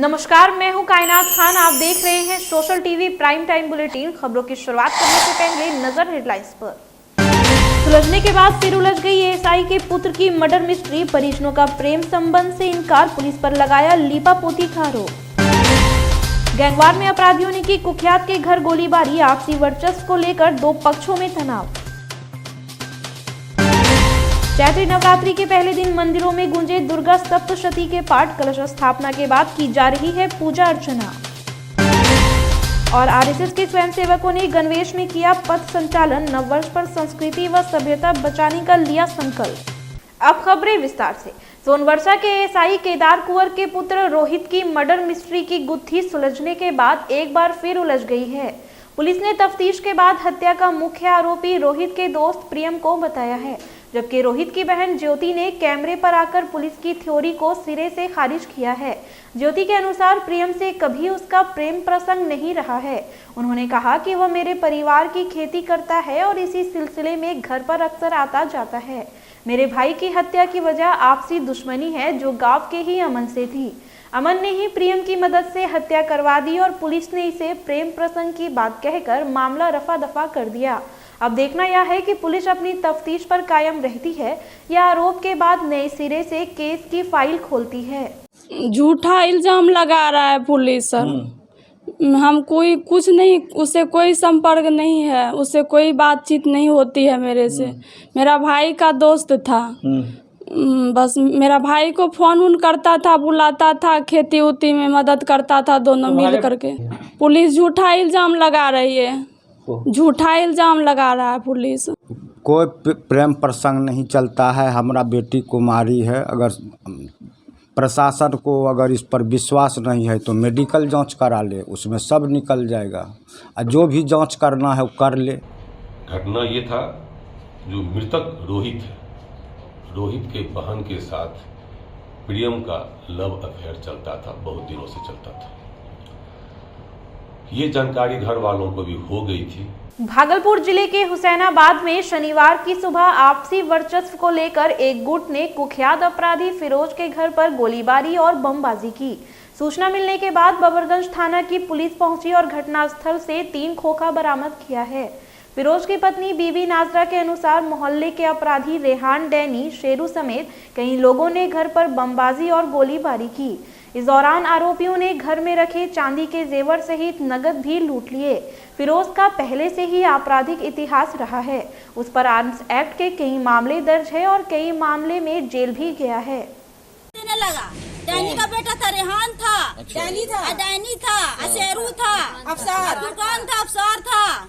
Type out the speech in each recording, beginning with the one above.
नमस्कार, मैं हूं कायनात खान। आप देख रहे हैं social TV prime time bulletin. खबरों की शुरुआत करने से पहले नजर हेडलाइंस पर। सुलझने के बाद फिर उलझ गई एएसआई के पुत्र की मर्डर मिस्ट्री। परिजनों का प्रेम संबंध से इनकार, पुलिस पर लगाया लीपापोती का आरोप। गैंगवार में अपराधियों ने की कुख्यात के घर गोलीबारी। आपसी वर्चस्व को लेकर दो पक्षों में तनाव। चैत्री नवरात्रि के पहले दिन मंदिरों में गूंजे दुर्गा सप्तशती के पाठ। कलश स्थापना के बाद की जा रही है पूजा अर्चना। और आरएसएस के स्वयंसेवकों ने गणवेश में किया पथ संचालन। नववर्ष पर संस्कृति व सभ्यता बचाने का लिया संकल्प। अब खबरें विस्तार से। सोनवर्षा के एएसआई केदार कुंवर के पुत्र रोहित की मर्डर मिस्ट्री की गुत्थी सुलझने के बाद एक बार फिर उलझ गई है। पुलिस ने तफ्तीश के बाद हत्या का मुख्य आरोपी रोहित के दोस्त प्रियम को बताया है, जबकि रोहित की बहन ज्योति ने कैमरे पर आकर पुलिस की थ्योरी को सिरे से खारिज किया है। ज्योति के अनुसार प्रियम से कभी उसका प्रेम प्रसंग नहीं रहा है। उन्होंने कहा कि वह मेरे परिवार की खेती करता है और इसी सिलसिले में घर पर अक्सर आता जाता है। मेरे भाई की हत्या की वजह आपसी दुश्मनी है जो गांव के ही अमन से थी। अमन ने ही प्रियम की मदद से हत्या करवा दी और पुलिस ने इसे प्रेम प्रसंग की बात कहकर मामला रफा दफा कर दिया। अब देखना यह है कि पुलिस अपनी तफ्तीश पर कायम रहती है या आरोप के बाद नए सिरे से केस की फाइल खोलती है। झूठा इल्जाम लगा रहा है पुलिस सर। हम कोई कुछ नहीं, उससे कोई संपर्क नहीं है, उससे कोई बातचीत नहीं होती है मेरे से। मेरा भाई का दोस्त था, बस मेरा भाई को फोन उन करता था, बुलाता था, खेती उती में मदद करता था, दोनों मिल करके। पुलिस झूठा इल्जाम लगा रही है, झूठा इल्जाम लगा रहा है पुलिस। कोई प्रेम प्रसंग नहीं चलता है। हमारा बेटी कुमारी है। अगर प्रशासन को अगर इस पर विश्वास नहीं है तो मेडिकल जांच करा ले, उसमें सब निकल जाएगा। और जो भी जांच करना है वो कर ले। घटना ये था, जो मृतक रोहित है, रोहित के बहन के साथ प्रियम का लव अफेयर चलता था, बहुत दिनों से चलता था। ये जानकारी घर वालों को भी हो गई थी। भागलपुर जिले के हुसैनाबाद में शनिवार की सुबह आपसी वर्चस्व को लेकर एक गुट ने कुख्यात अपराधी फिरोज के घर पर गोलीबारी और बमबाजी की। सूचना मिलने के बाद बबरगंज थाना की पुलिस पहुंची और घटनास्थल से 3 खोखा बरामद किया है। फिरोज की पत्नी बीबी नाजरा के अनुसार मोहल्ले के अपराधी रेहान, डैनी, शेरू समेत कई लोगों ने घर पर बमबाजी और गोलीबारी की। इस दौरान आरोपियों ने घर में रखे चांदी के जेवर सहित नगद भी लूट लिए। फिरोज का पहले से ही आपराधिक इतिहास रहा है। उस पर आर्म्स एक्ट के कई मामले दर्ज है और कई मामले में जेल भी गया है। लगा डैनी का बेटा था, रेहान था, डैनी था, शेरू था, फुरकान था, अफसार था।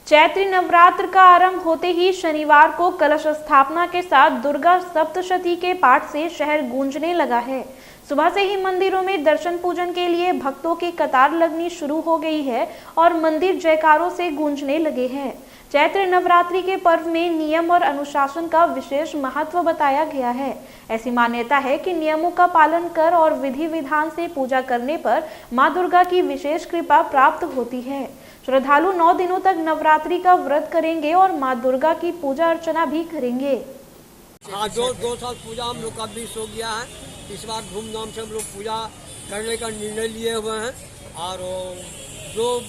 चैत्री नवरात्र का आरंभ होते ही शनिवार को कलश स्थापना के साथ दुर्गा सप्तशती के पाठ से शहर गूंजने लगा है। सुबह से ही मंदिरों में दर्शन पूजन के लिए भक्तों की कतार लगनी शुरू हो गई है और मंदिर जयकारों से गूंजने लगे हैं। चैत्र नवरात्रि के पर्व में नियम और अनुशासन का विशेष महत्व बताया गया है। ऐसी मान्यता है कि नियमों का पालन कर और विधि विधान से पूजा करने पर मां दुर्गा की विशेष कृपा प्राप्त होती है। श्रद्धालु 9 दिनों तक नवरात्रि का व्रत करेंगे और मां दुर्गा की पूजा अर्चना भी करेंगे। हाँ, 2 साल पूजा हम लोग का मिस हो गया है। इस बार धूमधाम से हम लोग पूजा करने का निर्णय लिए हुए हैं। और जो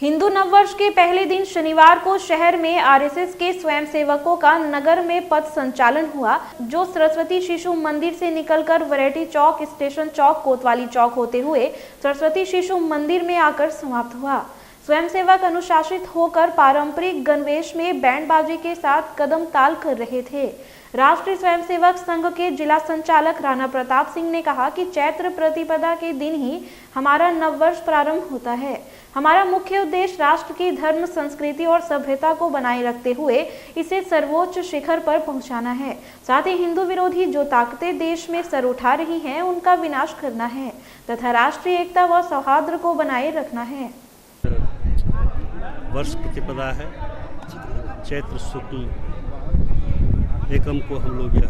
हिंदू नववर्ष के पहले दिन शनिवार को शहर में आरएसएस के स्वयंसेवकों का नगर में पथ संचालन हुआ, जो सरस्वती शिशु मंदिर से निकलकर वैरायटी चौक, स्टेशन चौक, कोतवाली चौक होते हुए सरस्वती शिशु मंदिर में आकर समाप्त हुआ। स्वयंसेवक अनुशासित होकर पारंपरिक गणवेश में बैंड बाजे के साथ कदम ताल कर रहे थे। राष्ट्रीय स्वयंसेवक संघ के जिला संचालक राणा प्रताप सिंह ने कहा कि चैत्र प्रतिपदा के दिन ही हमारा नववर्ष प्रारंभ होता है। हमारा मुख्य उद्देश्य राष्ट्र की धर्म, संस्कृति और सभ्यता को बनाए रखते हुए इसे सर्वोच्च शिखर पर पहुंचाना है। साथ ही हिंदू विरोधी जो ताकतें देश में सर उठा रही हैं, उनका विनाश करना है तथा राष्ट्रीय एकता व सौहार्द को बनाए रखना है। वर्ष प्रतिपदा है, चैत्र शुक्ल एकम को हम लोग यह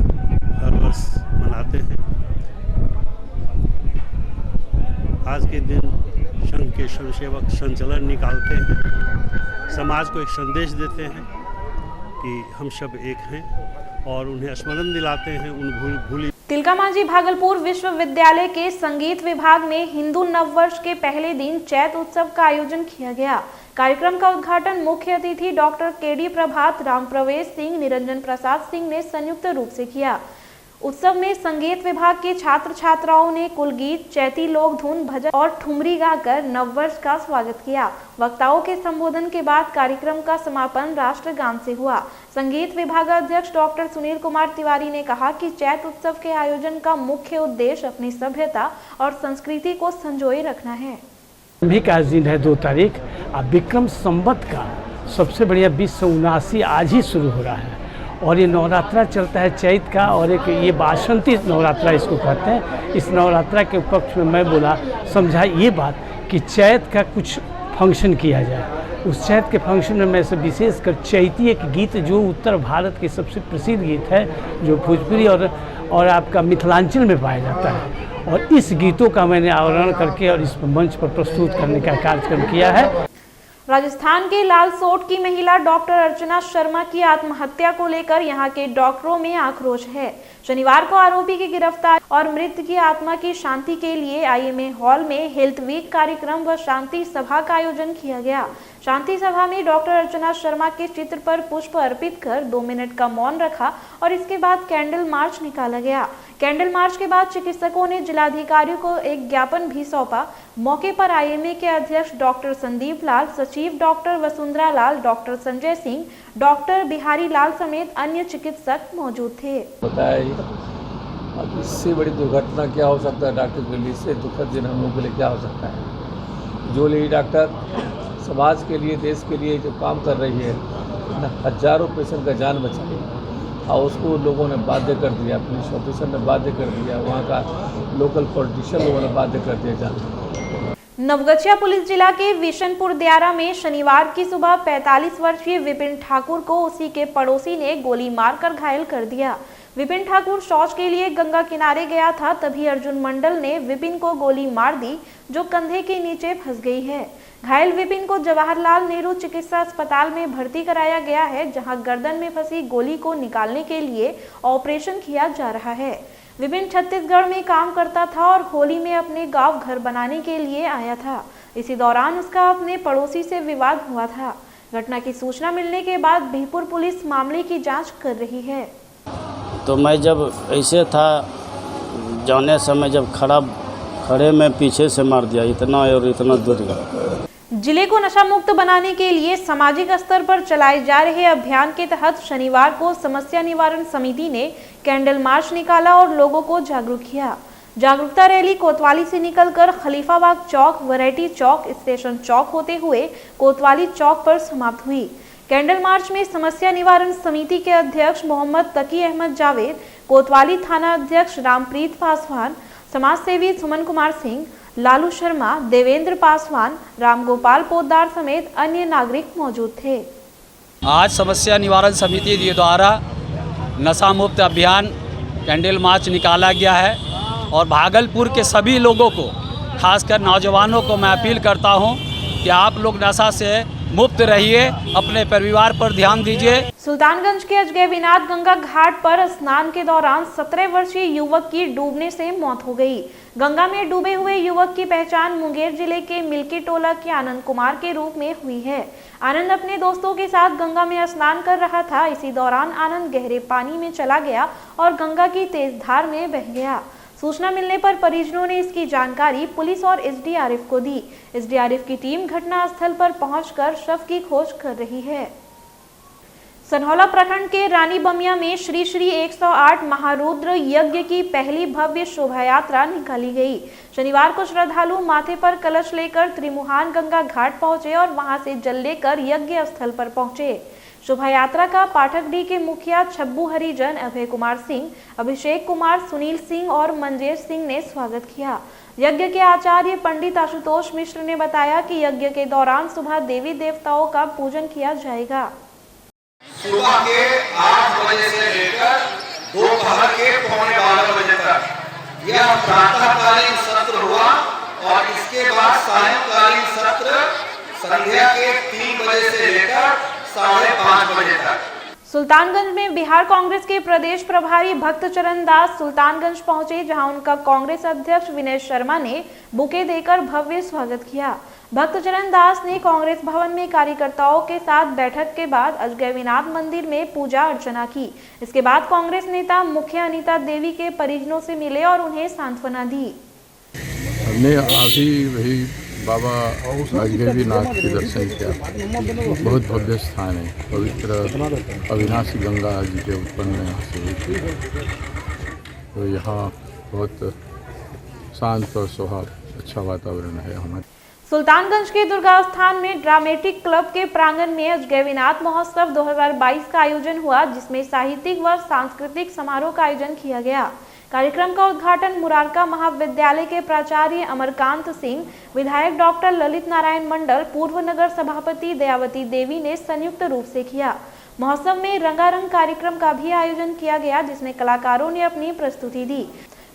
हर वर्ष मनाते हैं। आज के दिन संघ के स्वयंसेवक संचलन निकालते हैं, समाज को एक संदेश देते हैं कि हम सब एक हैं और उन्हें स्मरण दिलाते हैं उन भूली तिलकामांझी भागलपुर विश्वविद्यालय के संगीत विभाग में हिंदू नववर्ष के पहले दिन चैत उत्सव का आयोजन किया गया। कार्यक्रम का उद्घाटन मुख्य अतिथि डॉक्टर केडी प्रभात, राम प्रवेश सिंह, निरंजन प्रसाद सिंह ने संयुक्त रूप से किया। उत्सव में संगीत विभाग के छात्र छात्राओं ने कुलगीत, चैती लोक धुन, भजन और ठुमरी गाकर नववर्ष का स्वागत किया। वक्ताओं के संबोधन के बाद कार्यक्रम का समापन राष्ट्रगान से हुआ। संगीत विभागाध्यक्ष डॉक्टर सुनील कुमार तिवारी ने कहा कि चैत उत्सव के आयोजन का मुख्य उद्देश्य अपनी सभ्यता और संस्कृति को संजोए रखना है। भी का दिन है 2 तारीख, अब विक्रम संवत का सबसे बढ़िया 2079 आज ही शुरू हो रहा है और ये नवरात्रा चलता है चैत का, और एक ये बासंती नवरात्रा इसको कहते हैं। इस नवरात्रा के पक्ष में मैं बोला समझा ये बात कि चैत का कुछ फंक्शन किया जाए। उस चैत के फंक्शन में मैं से विशेषकर चैती एक गीत जो उत्तर भारत के सबसे प्रसिद्ध गीत है, जो भोजपुरी और आपका मिथिलांचल में पाया जाता है, और इस गीतों का मैंने आवरण करके और इस मंच पर प्रस्तुत करने का कार्यक्रम किया है। राजस्थान के लालसोट की महिला डॉक्टर अर्चना शर्मा की आत्महत्या को लेकर यहां के डॉक्टरों में आक्रोश है। शनिवार को आरोपी की गिरफ्तार और मृत की आत्मा की शांति के लिए IMA हॉल में हेल्थ वीक कार्यक्रम व शांति सभा का आयोजन किया गया। शांति सभा में डॉक्टर अर्चना शर्मा के चित्र पर पुष्प अर्पित कर 2 मिनट का मौन रखा और इसके बाद कैंडल मार्च निकाला गया। कैंडल मार्च के बाद चिकित्सकों ने जिलाधिकारियों को एक ज्ञापन भी सौंपा। मौके पर IMA के अध्यक्ष डॉक्टर संदीप लाल, सचिव डॉक्टर वसुंधरा लाल, डॉक्टर संजय सिंह, डॉक्टर बिहारी लाल समेत अन्य चिकित्सक मौजूद थे। अब इससे बड़ी दुर्घटना क्या हो सकता है डॉक्टर के लिए, इससे दुखद दिन हम लोगों के लिए क्या हो सकता है। जो लेडी डॉक्टर समाज के लिए, देश के लिए जो काम कर रही है, हजारों पेशेंट का जान बचाई, और उसको लोगों ने बाध्य कर दिया, पुलिस ऑफिसर ने बाध्य कर दिया, वहाँ का लोकल पॉलिटिशियन लोगों ने बाध्य कर दिया जान। नवगछिया पुलिस जिला के विशनपुर दियारा में शनिवार की सुबह 45 वर्षीय विपिन ठाकुर को उसी के पड़ोसी ने गोली मारकर घायल कर दिया। विपिन ठाकुर शौच के लिए गंगा किनारे गया था, तभी अर्जुन मंडल ने विपिन को गोली मार दी जो कंधे के नीचे फंस गई है। घायल विपिन को जवाहरलाल नेहरू चिकित्सा अस्पताल में भर्ती कराया गया है, जहां गर्दन में फंसी गोली को निकालने के लिए ऑपरेशन किया जा रहा है। विपिन छत्तीसगढ़ में काम करता था और होली में अपने गांव घर बनाने के लिए आया था। इसी दौरान उसका अपने पड़ोसी से विवाद हुआ था। घटना की सूचना मिलने के बाद बिहपुर पुलिस मामले की जांच कर रही है। तो मैं जब ऐसे था जाने समय जब खड़े में पीछे से मार दिया, इतना और इतना दूर गया। जिले को नशा मुक्त बनाने के लिए सामाजिक स्तर पर चलाए जा रहे अभियान के तहत शनिवार को समस्या निवारण समिति ने कैंडल मार्च निकाला और लोगों को जागरूक किया। जागरूकता रैली कोतवाली से निकलकर खलीफाबाग चौक, वैरायटी चौक, स्टेशन चौक होते हुए कोतवाली चौक पर समाप्त हुई। कैंडल मार्च में समस्या निवारण समिति के अध्यक्ष मोहम्मद तकी अहमद जावेद, कोतवाली थाना अध्यक्ष रामप्रीत पासवान, समाज सेवी सुमन कुमार सिंह, लालू शर्मा, देवेंद्र पासवान, रामगोपाल पोद्दार समेत अन्य नागरिक मौजूद थे। आज समस्या निवारण समिति द्वारा नशा मुक्त अभियान कैंडल मार्च निकाला गया है और भागलपुर के सभी लोगों को, खासकर नौजवानों को मैं अपील करता हूं कि आप लोग नशा से मुक्त रहिए, अपने परिवार पर ध्यान दीजिए। सुल्तानगंज के अजगैबीनाथ गंगा घाट पर स्नान के दौरान 17 वर्षीय युवक की डूबने से मौत हो गई। गंगा में डूबे हुए युवक की पहचान मुंगेर जिले के मिल्की टोला के आनंद कुमार के रूप में हुई है। आनंद अपने दोस्तों के साथ गंगा में स्नान कर रहा था। इसी दौरान आनंद गहरे पानी में चला गया और गंगा की तेज धार में बह गया। सूचना मिलने पर परिजनों ने इसकी जानकारी पुलिस और SDRF को दी। SDRF की टीम घटनास्थल पर पहुंचकर शव की खोज कर रही है। सनहौला प्रखंड के रानी बमिया में श्री 108 महारुद्र यज्ञ की पहली भव्य शोभा यात्रा निकाली गई। शनिवार को श्रद्धालु माथे पर कलश लेकर त्रिमुहान गंगा घाट पहुंचे और वहां से जल लेकर यज्ञ स्थल पर पहुंचे। शोभा यात्रा का पाठकडी के मुखिया छब्बू हरिजन, अभय कुमार सिंह, अभिषेक कुमार, सुनील सिंह और मंजेश सिंह ने स्वागत किया। यज्ञ के आचार्य पंडित आशुतोष मिश्र ने बताया कि यज्ञ के दौरान सुबह देवी देवताओं का पूजन किया जाएगा। सुबह के 8 बजे से लेकर दोपहर के 11:15 बजे तक यह प्रातःकालीन सत्र हुआ और इसके बाद सायंकालीन सत्र संध्या के 3 बजे से लेकर 5:30 बजे तक। सुल्तानगंज में बिहार कांग्रेस के प्रदेश प्रभारी भक्तचरण दास सुल्तानगंज पहुंचे, जहां उनका कांग्रेस अध्यक्ष विनय शर्मा ने बुके देकर भव्य स्वागत किया। भक्तचरण दास ने कांग्रेस भवन में कार्यकर्ताओं के साथ बैठक के बाद अजगैविनाथ मंदिर में पूजा अर्चना की। इसके बाद कांग्रेस नेता मुखिया अनीता देवी के परिजनों से मिले और उन्हें सांत्वना दी। हमने अभी वही बाबा अजगैविनाथ के दर्शन किया। बहुत भव्य स्थान है, पवित्र अविनाशी गंगा जी के उत्पन्न यहाँ से हुई थी। तो यहाँ बहुत शांत और सौहार्द अच्छा वातावरण है हमारे। सुल्तानगंज के दुर्गा स्थान में ड्रामेटिक क्लब के प्रांगण में अजगैविनाथ महोत्सव 2022 का आयोजन हुआ, जिसमें साहित्यिक व सांस्कृतिक समारोह का आयोजन किया गया। कार्यक्रम का उद्घाटन मुरारका महाविद्यालय के प्राचार्य अमरकांत सिंह, विधायक डॉक्टर ललित नारायण मंडल, पूर्व नगर सभापति दयावती देवी ने संयुक्त रूप से किया। महोत्सव में रंगारंग कार्यक्रम का भी आयोजन किया गया, जिसमें कलाकारों ने अपनी प्रस्तुति दी।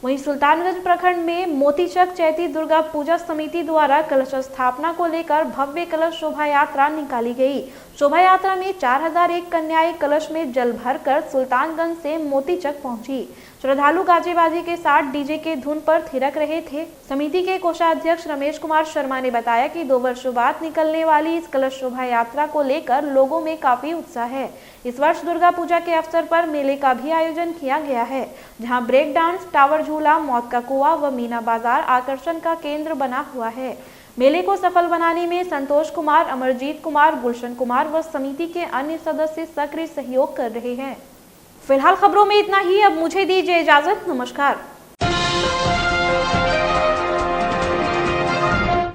वहीं सुल्तानगंज प्रखंड में मोतीचक चैती दुर्गा पूजा समिति द्वारा कलश स्थापना को लेकर भव्य कलश शोभा यात्रा निकाली गई। शोभा यात्रा में 4001 कन्याएं कलश में जल भरकर सुल्तानगंज से मोतीचक पहुंची। श्रद्धालु गाजे बाजे के साथ डीजे के धुन पर थिरक रहे थे। समिति के कोषाध्यक्ष रमेश कुमार शर्मा ने बताया कि 2 वर्षों बाद निकलने वाली इस कलश शोभा यात्रा को लेकर लोगों में काफी उत्साह है। इस वर्ष दुर्गा पूजा के अवसर पर मेले का भी आयोजन किया गया है, जहां ब्रेक डांस, टावर झूला, मौत का कुआं व मीना बाजार आकर्षण का केंद्र बना हुआ है। मेले को सफल बनाने में संतोष कुमार, अमरजीत कुमार, गुलशन कुमार व समिति के अन्य सदस्य सक्रिय सहयोग कर रहे हैं। फिलहाल खबरों में इतना ही। अब मुझे दीजिए इजाजत। नमस्कार।